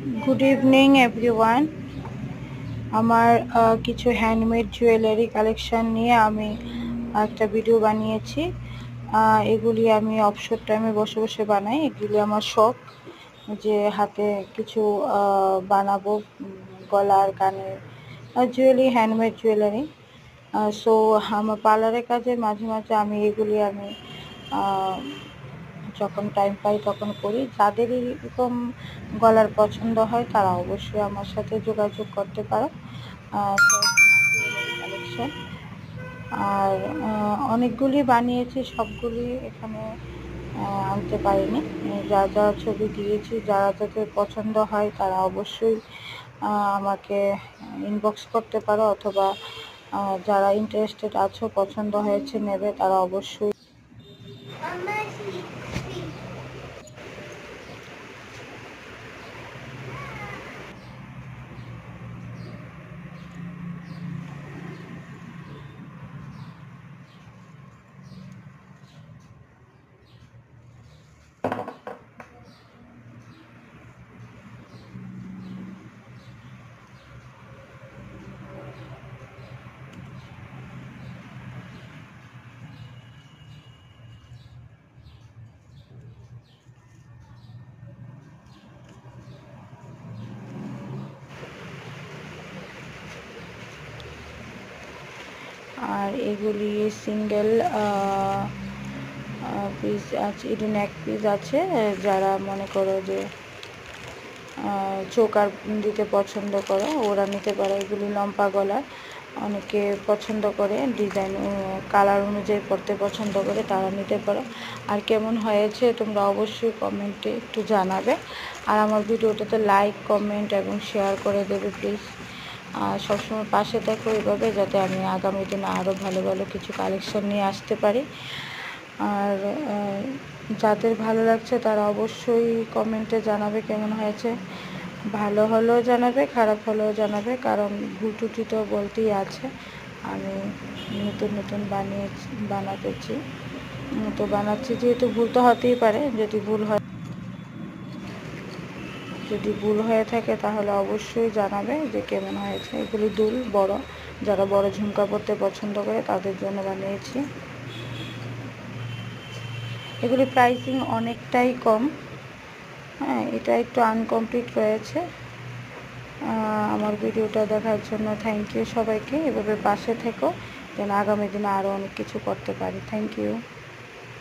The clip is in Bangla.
Good evening everyone. আমার কিছু হ্যান্ডমেড জুয়েলারি কালেকশন নিয়ে আমি একটা ভিডিও বানিয়েছি। এগুলি আমি অবসর টাইমে বসে বসে বানাই। এগুলি আমার শখ যে হাতে কিছু বানাবো, গলার কানের জুয়েলারি, হ্যান্ডমেড জুয়েলারি। সো আমার পার্লারের কাজে মাঝে মাঝে আমি এগুলি যখন টাইম পাই তখন করি। যাদের এরকম গলার পছন্দ হয় তারা অবশ্যই আমার সাথে যোগাযোগ করতে পারো। কালেকশন আর অনেকগুলি বানিয়েছি, সবগুলি এখানে আনতে পারিনি। যা যা ছবি দিয়েছি, যারা যাদের পছন্দ হয় তারা অবশ্যই আমাকে ইনবক্স করতে পারো, অথবা যারা ইন্টারেস্টেড আছো, পছন্দ হয়েছে নেবে, তারা অবশ্যই। আর এগুলি সিঙ্গেল পিস আছে, এটি নেক পিস আছে। যারা মনে করো যে চোকার দিতে পছন্দ করো ওরা নিতে পারো। এগুলি লম্বা গলার, অনেকে পছন্দ করে, ডিজাইন কালার অনুযায়ী পরতে পছন্দ করে, তারা নিতে পারো। আর কেমন হয়েছে তোমরা অবশ্যই কমেন্টে একটু জানাবে। আর আমার ভিডিওটাতে লাইক, কমেন্ট এবং শেয়ার করে দেবে প্লিজ। সবসময় পাশে থাকো এভাবে, যাতে আমি আগামী দিনে আরও ভালো ভালো কিছু কালেকশন নিয়ে আসতে পারি। আর যাদের ভালো লাগছে তারা অবশ্যই কমেন্টে জানাবে কেমন হয়েছে। ভালো হলেও জানাবে, খারাপ হলেও জানাবে, কারণ ভুল ত্রুটি তো বলতেই আছে। আমি নতুন নতুন বানাচ্ছি, যেহেতু ভুল তো হতেই পারে। যদি ভুল হয়ে থাকে তাহলে অবশ্যই জানাবে যে কেমন হয়েছে। এগুলি দুল বড়, যারা বড় ঝুমকা পরতে পছন্দ করে তাদের জন্য বানিয়েছি। এগুলি প্রাইসিং অনেকটাই কম। হ্যাঁ, এটা একটু আনকমপ্লিট রয়েছে। আমার ভিডিওটা দেখার জন্য থ্যাংক ইউ সবাইকে। এভাবে পাশে থেকো যেন আগামী দিনে আরও অনেক কিছু করতে পারি। Thank you.